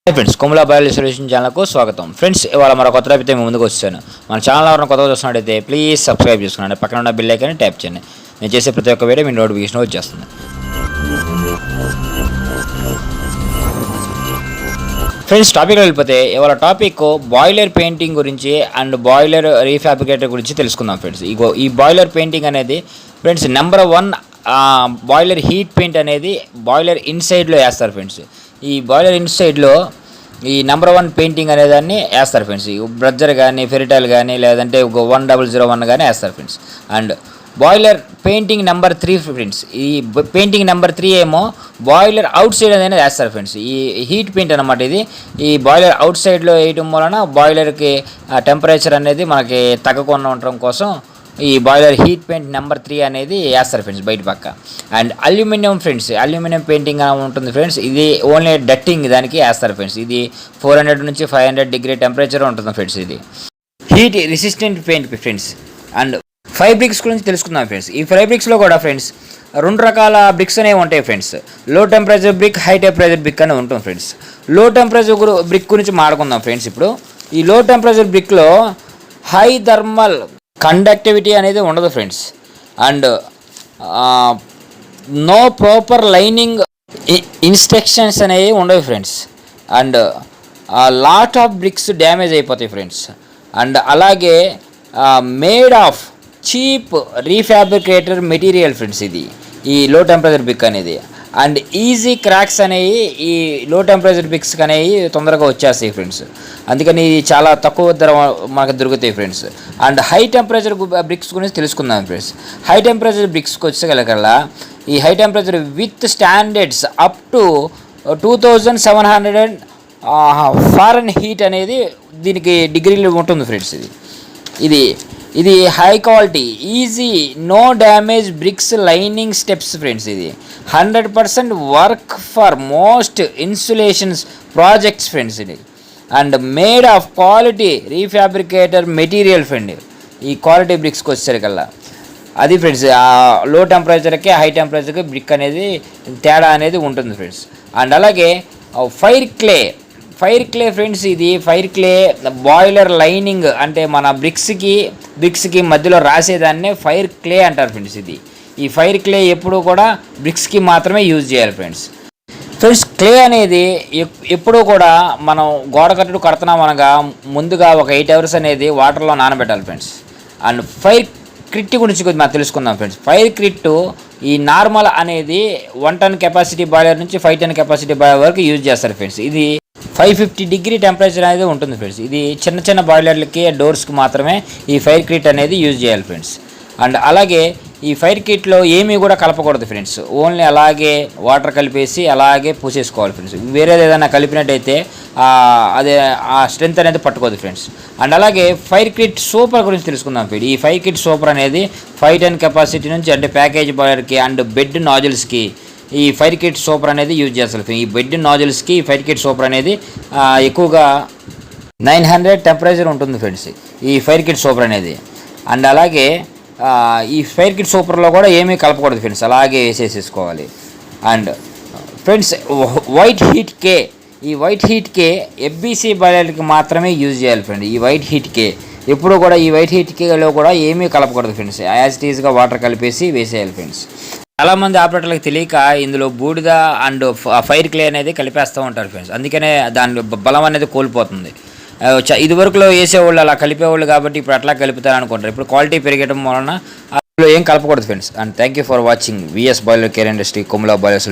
Friends కొమ్ముల biology solution ఛానల్కు స్వాగతం. ఫ్రెండ్స్ ఇవాళ మరో కొత్త టాపిక్తో మేము ముందుకు వచ్చాను. మన ఛానల్ ఎవరైనా కొత్తగా చూస్తున్నట్టయితే ప్లీజ్ సబ్స్క్రైబ్ చేసుకోండి. పక్కన ఉన్న బెల్ ఐకాన్ని ట్యాప్ చేయండి. నేను చేసే ప్రతి ఒక్క వీడియో మీ నోటిఫికేషన్ వచ్చేస్తుంది. ఫ్రెండ్స్ టాపిక్ వెళ్ళిపోతే ఇవాళ టాపిక్ బాయిలర్ పెయింటింగ్ గురించి అండ్ బాయిలర్ రీఫాబ్రికేటర్ గురించి తెలుసుకుందాం. ఫ్రెండ్స్ ఈ బాయిలర్ పెయింటింగ్ అనేది friends number 1 boiler heat paint అనేది బాయిలర్ ఇన్సైడ్లో వేస్తారు ఫ్రెండ్స్. ఈ బాయిలర్ ఇన్సైడ్లో ఈ నెంబర్ 1 పెయింటింగ్ అనేదాన్ని వేస్తారు ఫ్రెండ్స్. బ్రజ్జర్ కానీ ఫెరిటైల్ కానీ లేదంటే 1001 కానీ వేస్తారు friends. And boiler painting number 3 friends. ఈ పెయింటింగ్ నెంబర్ 3 ఏమో బాయిలర్ అవుట్ సైడ్ అనేది వేస్తారు ఫ్రెండ్స్. ఈ హీట్ పెయింట్ అనమాట. ఇది ఈ బాయిలర్ అవుట్ సైడ్లో వేయటం వలన బాయిలర్కి టెంపరేచర్ అనేది మనకి తగ్గకుండా ఉండటం కోసం ఈ బాయిలర్ హీట్ పెయింట్ నెంబర్ 3 అనేది వేస్తారు ఫ్రెండ్స్ బయట పక్క. And aluminium friends, aluminium painting ఉంటుంది ఫ్రెండ్స్. ఇది ఓన్లీ డట్టింగ్ దానికి వేస్తారు ఫ్రెండ్స్. ఇది 400 నుంచి 500 డిగ్రీ టెంపరేచర్ ఉంటుంది ఫ్రెండ్స్. ఇది heat resistant paint friends. And 5 bricks గురించి తెలుసుకుందాం ఫ్రెండ్స్. ఈ 5 బ్రిక్స్లో కూడా ఫ్రెండ్స్ 2 రకాల బ్రిక్స్ అనేవి ఉంటాయి ఫ్రెండ్స్. లో temperature brick, high temperature brick అని ఉంటుంది ఫ్రెండ్స్. లో టెంపరేచర్ బ్రిక్ గురించి మాట్లాడుకుందాం ఫ్రెండ్స్. ఇప్పుడు ఈ లో టెంపరేచర్ బ్రిక్లో హై థర్మల్ కండక్టివిటీ అనేది ఉండదు friends. And no proper lining instructions అనేవి ఉండవు friends. And lot of bricks damage అయిపోతాయి ఫ్రెండ్స్. అండ్ అలాగే made of cheap refabricator material friends. ఇది ఈ లో టెంపరేచర్ బ్రిక్ అనేది. అండ్ ఈజీ క్రాక్స్ అనేవి ఈ లో టెంపరేచర్ బ్రిక్స్కి అనేవి తొందరగా వచ్చేస్తాయి ఫ్రెండ్స్. అందుకని చాలా తక్కువ ధర మనకు దొరుకుతాయి friends. And high temperature bricks గురించి తెలుసుకుందాం ఫ్రెండ్స్. హై టెంపరేచర్ బ్రిక్స్కి వచ్చేగలకల్లా ఈ high temperature with standards up to 2700 Fahrenheit అనేది దీనికి డిగ్రీలు ఉంటుంది ఫ్రెండ్స్. ఇది high quality easy no damage bricks lining steps friends. ఇది 100% work for most insulations projects friends. ఇది and made of quality refabricator material friend. ఈ quality బ్రిక్స్కి వచ్చేసరికల్లా అది ఫ్రెండ్స్. లో టెంపరేచర్కి హై టెంపరేచర్కి బ్రిక్ అనేది తేడా అనేది ఉంటుంది ఫ్రెండ్స్. అండ్ అలాగే ఫైర్ క్లే ఫ్రెండ్స్. ఇది ఫైర్ క్లే బాయిలర్ లైనింగ్ అంటే మన బ్రిక్స్కి మధ్యలో రాసేదాన్నే ఫైర్ క్లే అంటారు ఫ్రెండ్స్. ఈ ఫైర్ క్లే ఎప్పుడూ కూడా బ్రిక్స్కి మాత్రమే యూజ్ చేయాలి ఫ్రెండ్స్. క్లే అనేది ఎప్పుడూ కూడా మనం గోడ కట్టుడు కడుతున్నాం అనగా ముందుగా ఒక 8 hours అనేది వాటర్లో నానబెట్టాలి ఫ్రెండ్స్. అండ్ ఫైర్ క్రిట్ గురించి మనం తెలుసుకుందాం ఫ్రెండ్స్. ఫైర్ క్రిట్ ఈ నార్మల్ అనేది 1 ton కెపాసిటీ బాయిలర్ నుంచి 5 ton కెపాసిటీ బాయిలర్ వరకు యూజ్ చేస్తారు ఫ్రెండ్స్. ఇది 550 డిగ్రీ టెంపరేచర్ అనేది ఉంటుంది ఫ్రెండ్స్. ఇది చిన్న బాయిలర్లకి డోర్స్కి మాత్రమే ఈ ఫైర్ క్రిట్ అనేది యూజ్ చేయాలి ఫ్రెండ్స్. అండ్ అలాగే ఈ ఫైర్ కిట్లో ఏమీ కూడా కలపకూడదు ఫ్రెండ్స్. ఓన్లీ అలాగే వాటర్ కలిపేసి అలాగే పూసేసుకోవాలి ఫ్రెండ్స్. వేరేది ఏదైనా కలిపినట్టయితే అదే ఆ స్ట్రెంత్ అనేది పట్టుకోదు ఫ్రెండ్స్. అండ్ అలాగే ఫైర్ కిట్ సూపర్ గురించి తెలుసుకుందాం ఫ్రెండ్. ఈ ఫైర్ కిట్ సూపర్ అనేది 5 ton కెపాసిటీ నుంచి అంటే ప్యాకేజ్ బాయిలర్కి అండ్ బెడ్ నాజిల్స్కి ఈ ఫైర్ కిట్ సూపర్ అనేది యూజ్ చేస్తారు. ఈ బెడ్ నాజిల్స్కి ఫైర్ కిట్ సూపర్ అనేది ఎక్కువగా 900 టెంపరేచర్ ఉంటుంది ఫ్రెండ్స్ ఈ ఫైర్ కిట్ సూపర్ అనేది. అండ్ అలాగే ఈ ఫైర్ కిట్ సూపర్లో కూడా ఏమీ కలపకూడదు ఫ్రెండ్స్, అలాగే వేసేసుకోవాలి. అండ్ ఫ్రెండ్స్ ఈ వైట్ హీట్ కే ఎఫ్బీసీ బాయిలర్కి మాత్రమే యూజ్ చేయాలి ఫ్రెండ్. ఈ వైట్ హీట్ కే ఎప్పుడు కూడా ఈ వైట్ హీట్ కేలో కూడా ఏమీ కలపకూడదు ఫ్రెండ్స్. యాజ్ ఇట్ ఈజ్గా వాటర్ కలిపేసి వేసేయాలి ఫ్రెండ్స్. చాలామంది ఆపరేటర్లకు తెలియక ఇందులో బూడిద అండ్ ఫైర్ క్లే అనేది కలిపేస్తూ ఉంటారు ఫ్రెండ్స్. అందుకనే దాని బలం అనేది కోల్పోతుంది. ఇదివరకులో వేసేవాళ్ళు అలా కలిపేవాళ్ళు కాబట్టి ఇప్పుడు అట్లా కలుపుతారు అనుకుంటారు. ఇప్పుడు క్వాలిటీ పెరగడం వలన అందులో ఏం కలపకూడదు friends. And thank you for watching VS boiler care industry కొమ్ముల బాయిలర్స్.